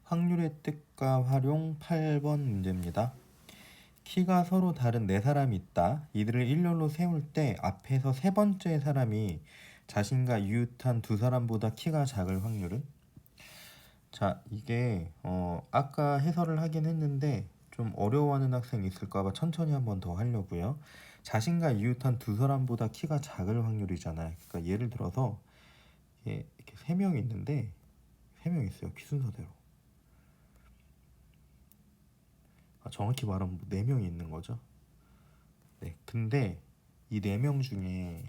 확률의 뜻과 활용 8번 문제입니다. 키가 서로 다른 네 사람이 있다. 이들을 일렬로 세울 때 앞에서 세 번째 사람이 자신과 이웃한 두 사람보다 키가 작을 확률은? 자, 이게 아까 해설을 하긴 했는데 좀 어려워하는 학생이 있을까봐 천천히 한번 더 하려고요. 자신과 이웃한 두 사람보다 키가 작을 확률이잖아요. 그러니까 예를 들어서 이렇게 세 명이 있는데 세 명 있어요. 키 순서대로. 정확히 말하면 네 명이 있는 거죠. 네, 근데 이 네 명 중에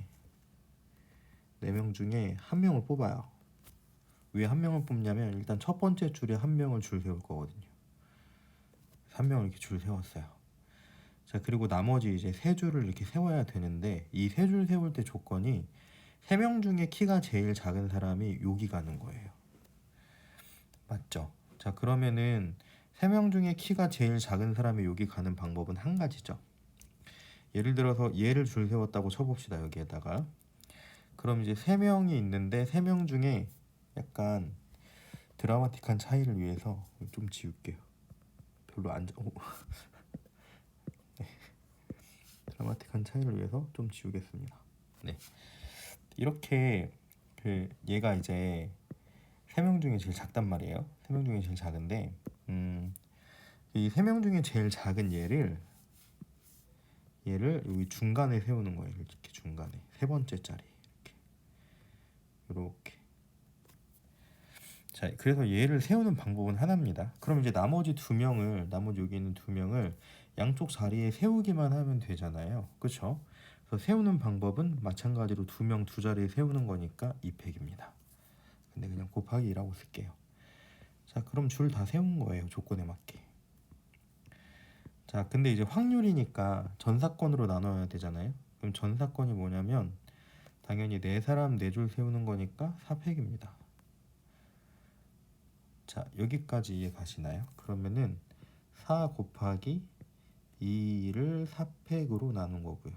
한 명을 뽑아요. 왜 한 명을 뽑냐면 일단 첫 번째 줄에 한 명을 줄 세울 거거든요. 한 명을 이렇게 줄 세웠어요. 자, 그리고 나머지 이제 세 줄을 이렇게 세워야 되는데 이 세 줄 세울 때 조건이 세 명 중에 키가 제일 작은 사람이 여기 가는 거예요. 맞죠? 자, 그러면은 세 명 중에 키가 제일 작은 사람이 여기 가는 방법은 한 가지죠. 예를 들어서 얘를 줄 세웠다고 쳐봅시다. 여기에다가 그럼 이제 세 명이 있는데 세 명 중에 약간 드라마틱한 차이를 위해서 좀 지울게요. 별로 안 드라마틱한 차이를 위해서 좀 지우겠습니다. 네, 이렇게 얘가 이제 세 명 중에 제일 작단 말이에요. 세 명 중에 제일 작은데 이 세 명 중에 제일 작은 얘를 여기 중간에 세우는 거예요. 이렇게 중간에 세 번째 자리 이렇게. 자, 그래서 얘를 세우는 방법은 하나입니다. 그럼 이제 나머지 여기 있는 두 명을 양쪽 자리에 세우기만 하면 되잖아요. 그렇죠? 그래서 세우는 방법은 마찬가지로 두 명 두 자리에 세우는 거니까 2팩입니다. 근데 그냥 곱하기 2라고 쓸게요. 자, 그럼 줄 다 세운 거예요. 조건에 맞게. 자, 근데 이제 확률이니까 전사건으로 나눠야 되잖아요. 그럼 전사건이 뭐냐면 당연히 네 사람 네 줄 세우는 거니까 4팩입니다. 자, 여기까지 이해 가시나요? 그러면은 4 곱하기 2를 4팩으로 나눈 거고요.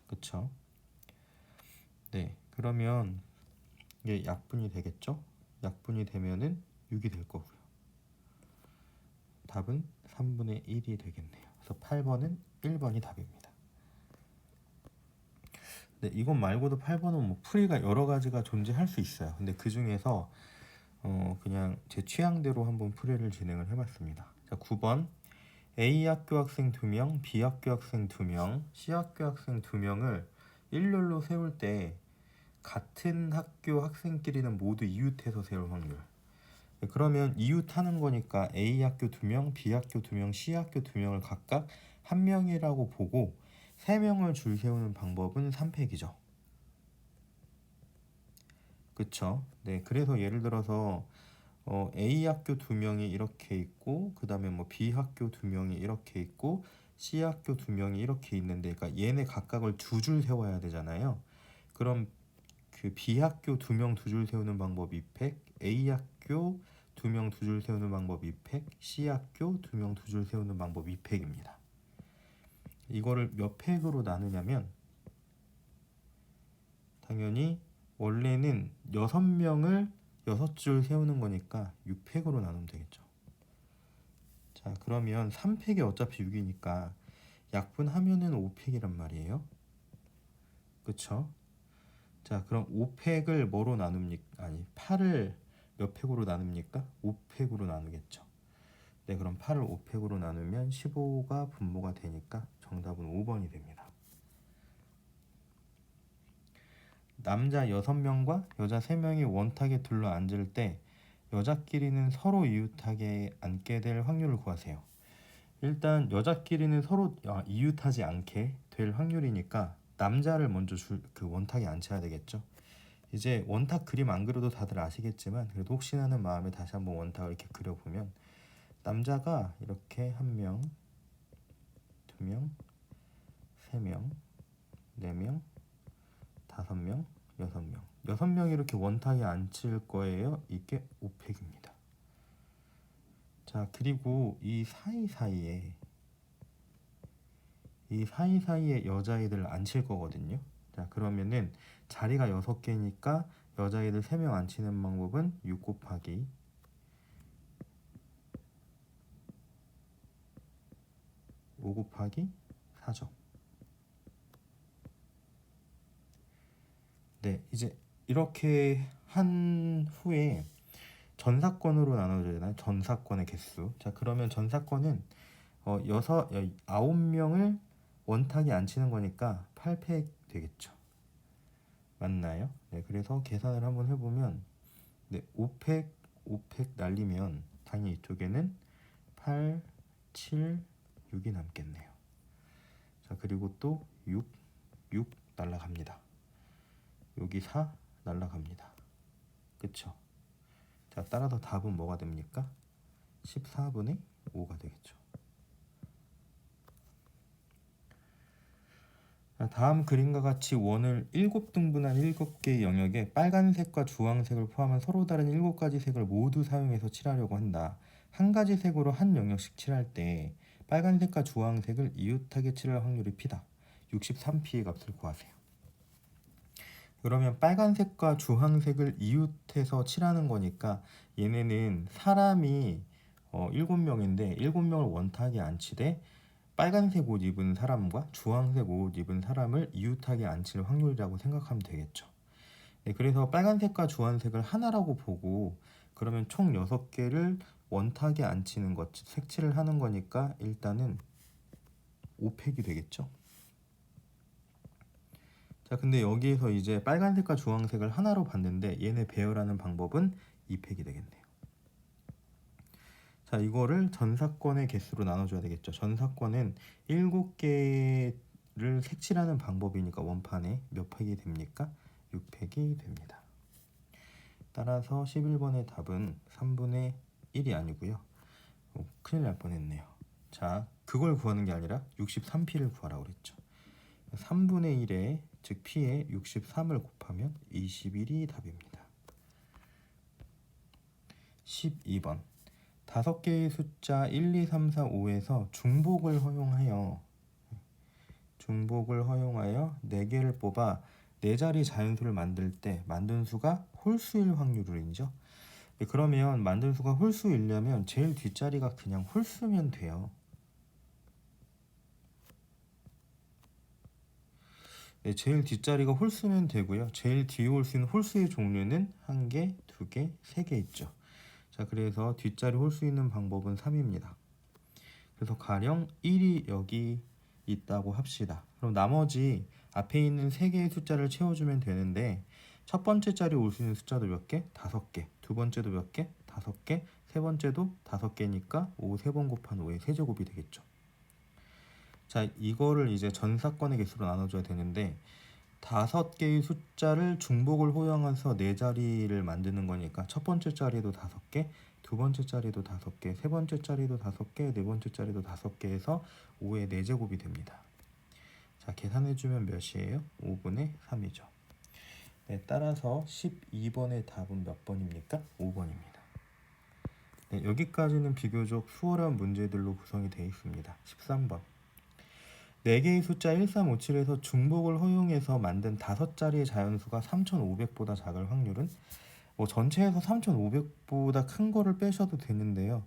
그쵸? 네, 그러면 이게 약분이 되겠죠? 약분이 되면은 6이 될 거고요. 답은 3분의 1이 되겠네요. 그래서 8번은 1번이 답입니다. 네, 이것 말고도 8번은 뭐 풀이가 여러 가지가 존재할 수 있어요. 근데 그 중에서 그냥 제 취향대로 한번 풀이를 진행을 해봤습니다. 자, 9번 A 학교 학생 2명, B 학교 학생 2명, C 학교 학생 2명을 일렬로 세울 때 같은 학교 학생끼리는 모두 이웃해서 세울 확률. 그러면 이웃하는 거니까 A 학교 2명, B 학교 2명, C 학교 2명을 각각 한 명이라고 보고 3명을 줄 세우는 방법은 3팩이죠. 그쵸? 네, 그래서 예를 들어서 A 학교 2명이 이렇게 있고 그 다음에 뭐 B 학교 2명이 이렇게 있고 C 학교 2명이 이렇게 있는데 그러니까 얘네 각각을 두 줄 세워야 되잖아요. 그럼 그 B 학교 2명 두 줄 세우는 방법 2팩, A 학교 2명 두 줄 세우는 방법 2팩, C 학교 2명 두 줄 세우는 방법 2팩입니다. 이거를 몇 팩으로 나누냐면 당연히 원래는 6명을 6줄 세우는 거니까 6팩으로 나누면 되겠죠. 자, 그러면 3팩이 어차피 6이니까 약분하면은 5팩이란 말이에요. 그쵸? 자, 그럼 5팩을 뭐로 나눕니까? 아니, 8을 몇 팩으로 나눕니까? 5팩으로 나누겠죠. 네, 그럼 8을 5팩으로 나누면 15가 분모가 되니까 정답은 5번이 됩니다. 남자 6명과 여자 3명이 원탁에 둘러 앉을 때 여자끼리는 서로 이웃하게 앉게 될 확률을 구하세요. 일단 여자끼리는 서로 이웃하지 않게 될 확률이니까 남자를 먼저 그 원탁에 앉혀야 되겠죠. 이제 원탁 그림 안 그려도 다들 아시겠지만 그래도 혹시나 하는 마음에 다시 한번 원탁을 이렇게 그려보면 남자가 이렇게 1명, 2명, 3명, 4명, 5명, 6명 6명이 이렇게 원탁에 앉힐 거예요. 이게 5팩입니다. 자, 그리고 이 사이사이에 여자애들 앉힐 거거든요. 자, 그러면은 자리가 6개니까 여자애들 3명 안 치는 방법은 6 곱하기 5 곱하기 4죠. 네, 이제 이렇게 한 후에 전사건으로 나눠줘야 되나요? 전사건의 개수. 자, 그러면 전사건은 9명을 원탁이 안 치는 거니까 8팩 되겠죠. 맞나요? 네, 그래서 계산을 한번 해보면 네, 5팩 날리면 당연히 이쪽에는 8, 7, 6이 남겠네요. 자, 그리고 또 6 날라갑니다. 여기 4 날라갑니다. 그쵸? 자, 따라서 답은 뭐가 됩니까? 14분의 5가 되겠죠. 자, 다음 그림과 같이 원을 7등분한 7개의 영역에 빨간색과 주황색을 포함한 서로 다른 7가지 색을 모두 사용해서 칠하려고 한다. 한 가지 색으로 한 영역씩 칠할 때 빨간색과 주황색을 이웃하게 칠할 확률이 P다. 63P의 값을 구하세요. 그러면 빨간색과 주황색을 이웃해서 칠하는 거니까 얘네는 사람이 7명인데 7명을 원탁에 안 치되 빨간색 옷 입은 사람과 주황색 옷 입은 사람을 이웃하게 앉힐 확률이라고 생각하면 되겠죠. 네, 그래서 빨간색과 주황색을 하나라고 보고 그러면 총 6개를 원탁에 앉히는 것, 색칠을 하는 거니까 일단은 5팩이 되겠죠. 자, 근데 여기에서 이제 빨간색과 주황색을 하나로 봤는데 얘네 배열하는 방법은 2팩이 되겠네요. 자, 이거를 전사건의 개수로 나눠줘야 되겠죠. 전사건은 7개를 색칠하는 방법이니까 원판에 몇 팩이 됩니까? 6팩이 됩니다. 따라서 11번의 답은 3분의 1이 아니고요. 큰일 날 뻔했네요. 자, 그걸 구하는 게 아니라 63P를 구하라고 그랬죠. 3분의 1에 즉 P에 63을 곱하면 21이 답입니다. 12번 5개의 숫자 1, 2, 3, 4, 5에서 중복을 허용하여 4개를 뽑아 4자리 자연수를 만들 때 만든 수가 홀수일 확률을 인죠. 그러면 만든 수가 홀수이려면 제일 뒷자리가 그냥 홀수면 돼요. 네, 제일 뒷자리가 홀수면 되고요. 제일 뒤에 올 수 있는 홀수의 종류는 1개, 2개, 3개 있죠. 자, 그래서 뒷자리 홀수 있는 방법은 3입니다. 그래서 가령 1이 여기 있다고 합시다. 그럼 나머지 앞에 있는 3개의 숫자를 채워주면 되는데 첫 번째 자리에 올 수 있는 숫자도 몇 개? 5개. 두 번째도 몇 개? 5개. 세 번째도 5개니까 5 3번 곱한 5의 세제곱이 되겠죠. 자, 이거를 이제 전사건의 개수로 나눠줘야 되는데 5개의 숫자를 중복을 허용해서 4자리를 만드는 거니까 첫 번째 자리도 5개, 두 번째 자리도 5개, 세 번째 자리도 5개, 네 번째 자리도 5개 해서 5의 4제곱이 됩니다. 자, 계산해주면 몇이에요? 5분의 3이죠. 네, 따라서 12번의 답은 몇 번입니까? 5번입니다. 네, 여기까지는 비교적 수월한 문제들로 구성이 되어 있습니다. 13번 4개의 숫자 1357에서 중복을 허용해서 만든 5자리의 자연수가 3500보다 작을 확률은 전체에서 3500보다 큰 거를 빼셔도 되는데요.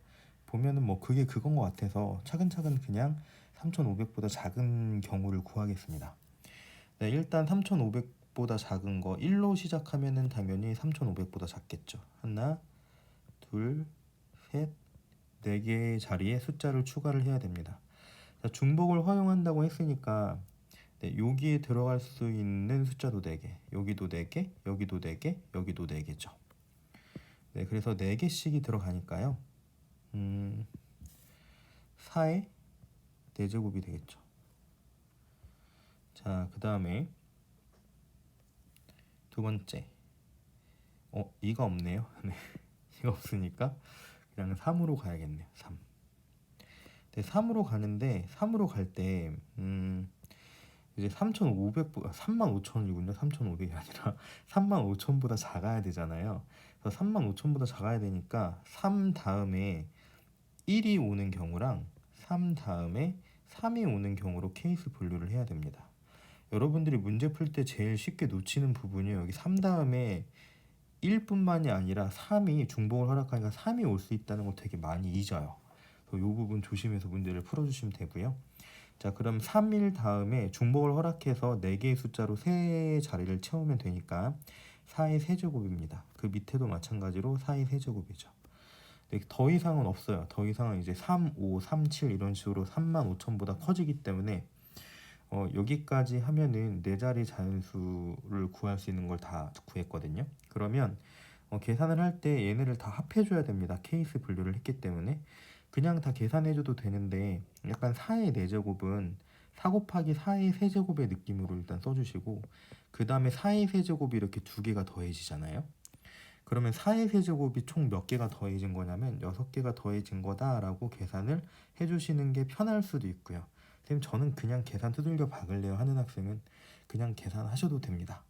보면은 그게 그건 것 같아서 차근차근 그냥 3500보다 작은 경우를 구하겠습니다. 네, 일단 3500보다 작은 거 1로 시작하면은 당연히 3500보다 작겠죠. 하나, 둘, 셋, 4개의 자리에 숫자를 추가를 해야 됩니다. 자, 중복을 허용한다고 했으니까 네, 여기에 들어갈 수 있는 숫자도 4개, 여기도 4개, 여기도 4개, 여기도 4개죠. 네, 그래서 4개씩이 들어가니까요. 4의 4제곱이 되겠죠. 자, 그 다음에 두 번째. 이가 없네요. 네, 이가 없으니까 그냥 3으로 가야겠네요. 3. 네, 3으로 가는데 3으로 갈 때 이제 3,500보다 35,000이군요. 3,500이 아니라 35,000보다 작아야 되잖아요. 그래서 35,000보다 작아야 되니까 3 다음에 1이 오는 경우랑 3 다음에 3이 오는 경우로 케이스 분류를 해야 됩니다. 여러분들이 문제 풀 때 제일 쉽게 놓치는 부분이 여기 3 다음에 1뿐만이 아니라 3이 중복을 허락하니까 3이 올 수 있다는 거 되게 많이 잊어요. 이 부분 조심해서 문제를 풀어주시면 되고요. 자, 그럼 3일 다음에 중복을 허락해서 4개의 숫자로 세 자리를 채우면 되니까 4의 세제곱입니다. 그 밑에도 마찬가지로 4의 세제곱이죠. 더 이상은 없어요. 더 이상은 이제 3, 5, 3, 7 이런 식으로 35,000보다 커지기 때문에 여기까지 하면은 4자리 자연수를 구할 수 있는 걸 다 구했거든요. 그러면 계산을 할 때 얘네를 다 합해줘야 됩니다. 케이스 분류를 했기 때문에 그냥 다 계산해줘도 되는데 약간 4의 4제곱은 4 곱하기 4의 세제곱의 느낌으로 일단 써주시고 그 다음에 4의 세제곱이 이렇게 2개가 더해지잖아요. 그러면 4의 세제곱이 총 몇 개가 더해진 거냐면 6개가 더해진 거다라고 계산을 해주시는 게 편할 수도 있고요. 선생님 저는 그냥 계산 두들겨 박을래요 하는 학생은 그냥 계산하셔도 됩니다.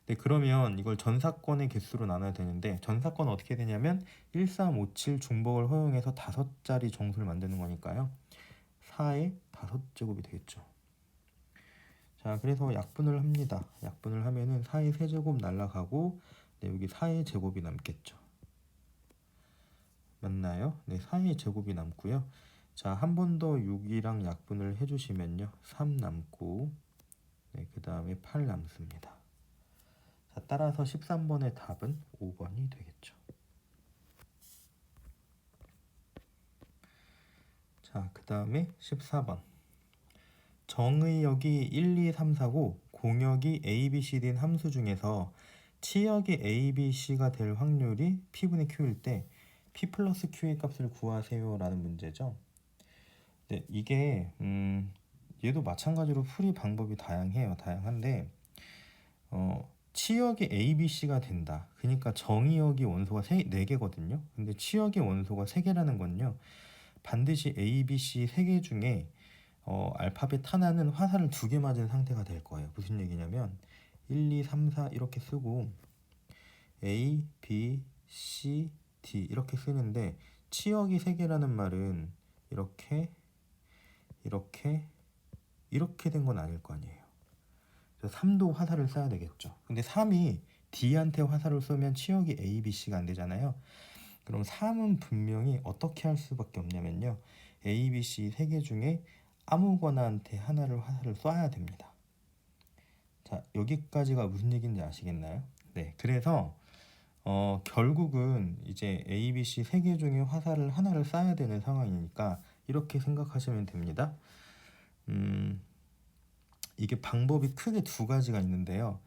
네, 그러면 이걸 전사건의 개수로 나눠야 되는데 전사건은 어떻게 되냐면 1, 3, 5, 7 중복을 허용해서 5자리 정수를 만드는 거니까요. 4의 5제곱이 되겠죠. 자, 그래서 약분을 합니다. 약분을 하면은 4의 세제곱 날라가고 네, 여기 4의 제곱이 남겠죠. 맞나요? 네, 4의 제곱이 남고요. 자, 한 번 더 6이랑 약분을 해주시면요. 3 남고 네, 그 다음에 8 남습니다. 자, 따라서 13번의 답은 5번이 되겠죠. 자, 그 다음에 14번. 정의역이 1, 2, 3, 4고 공역이 A, B, C, D인 함수 중에서 치역이 A, B, C가 될 확률이 P분의 Q일 때 P 플러스 Q의 값을 구하세요 라는 문제죠. 네, 이게 얘도 마찬가지로 풀이 방법이 다양한데 치역이 A, B, C가 된다. 그러니까 정의역이 원소가 4개거든요. 근데 치역의 원소가 3개라는 건요. 반드시 A, B, C 3개 중에 알파벳 하나는 화살을 2개 맞은 상태가 될 거예요. 무슨 얘기냐면 1, 2, 3, 4 이렇게 쓰고 A, B, C, D 이렇게 쓰는데 치역이 3개라는 말은 이렇게 된 건 아닐 거 아니에요. 그래서 3도 화살을 쏴야 되겠죠. 근데 3이 D한테 화살을 쏘면 치역이 A, B, C가 안 되잖아요. 그럼 3은 분명히 어떻게 할 수밖에 없냐면요. A, B, C 3개 중에 아무거나한테 하나를 화살을 쏴야 됩니다. 자, 여기까지가 무슨 얘기인지 아시겠나요? 네, 그래서 결국은 이제 A, B, C 3개 중에 화살을 하나를 쏴야 되는 상황이니까 이렇게 생각하시면 됩니다. 이게 방법이 크게 2가지가 있는데요.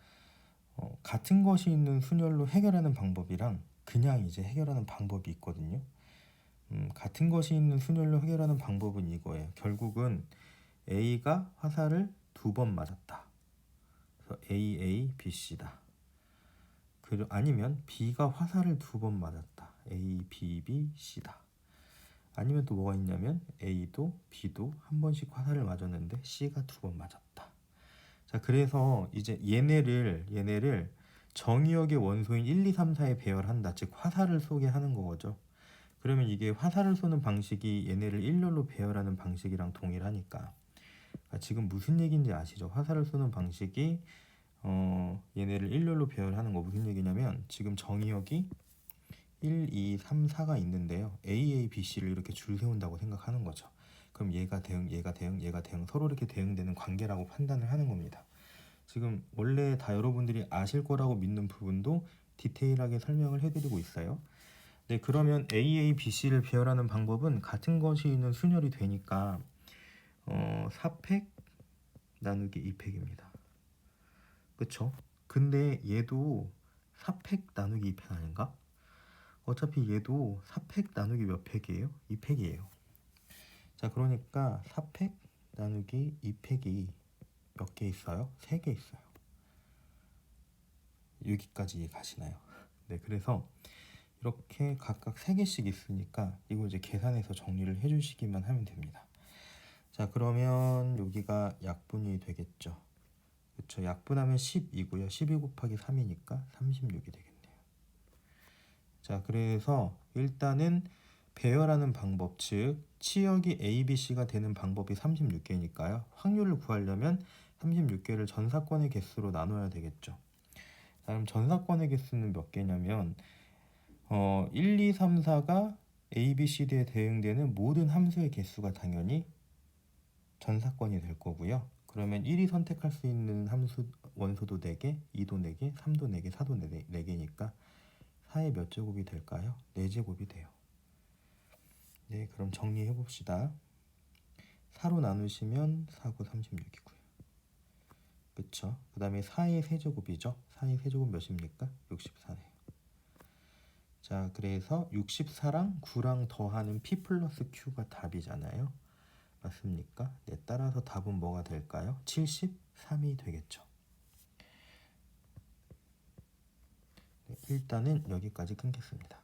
같은 것이 있는 순열로 해결하는 방법이랑 그냥 이제 해결하는 방법이 있거든요. 같은 것이 있는 순열로 해결하는 방법은 이거예요. 결국은 A가 화살을 2번 맞았다. 그래서 A, A, B, C다. 아니면 B가 화살을 2번 맞았다. A, B, B, C다. 아니면 또 뭐가 있냐면 A도 B도 한 번씩 화살을 맞았는데 C가 2번 맞았다. 자, 그래서 이제 얘네를 정의역의 원소인 1, 2, 3, 4에 배열한다. 즉 화살을 쏘게 하는 거죠. 그러면 이게 화살을 쏘는 방식이 얘네를 일렬로 배열하는 방식이랑 동일하니까 지금 무슨 얘기인지 아시죠? 화살을 쏘는 방식이 얘네를 일렬로 배열하는 거 무슨 얘기냐면 지금 정의역이 1, 2, 3, 4가 있는데요. A, A, B, C를 이렇게 줄 세운다고 생각하는 거죠. 그럼 얘가 대응, 얘가 대응, 얘가 대응 서로 이렇게 대응되는 관계라고 판단을 하는 겁니다. 지금 원래 다 여러분들이 아실 거라고 믿는 부분도 디테일하게 설명을 해드리고 있어요. 네, 그러면 A, A, B, C를 배열하는 방법은 같은 것이 있는 순열이 되니까 4팩 나누기 2팩입니다. 그쵸? 근데 얘도 4팩 나누기 2팩 아닌가? 어차피 얘도 4팩 나누기 몇 팩이에요? 2팩이에요. 자, 그러니까 4팩 나누기 2팩이 몇 개 있어요? 3개 있어요. 여기까지 가시나요? 네, 그래서 이렇게 각각 3개씩 있으니까 이거 이제 계산해서 정리를 해주시기만 하면 됩니다. 자, 그러면 여기가 약분이 되겠죠. 그쵸? 약분하면 10이고요. 12 곱하기 3이니까 36이 되겠네요. 자, 그래서 일단은 배열하는 방법, 즉 치역이 A, B, C가 되는 방법이 36개니까요. 확률을 구하려면 36개를 전사건의 개수로 나눠야 되겠죠. 그럼 전사권의 개수는 몇 개냐면 1, 2, 3, 4가 A, B, C, D에 대응되는 모든 함수의 개수가 당연히 전사권이 될 거고요. 그러면 1이 선택할 수 있는 함수 원소도 4개, 2도 4개, 3도 4개, 4도 4개니까 4의 몇 제곱이 될까요? 4제곱이 돼요. 네, 그럼 정리해 봅시다. 4로 나누시면 4, 9, 36이고요. 그쵸? 그 다음에 4의 세제곱이죠. 4의 세제곱 몇입니까? 64네요. 자, 그래서 64랑 9랑 더하는 P 플러스 Q가 답이잖아요. 맞습니까? 네, 따라서 답은 뭐가 될까요? 73이 되겠죠. 네, 일단은 여기까지 끊겠습니다.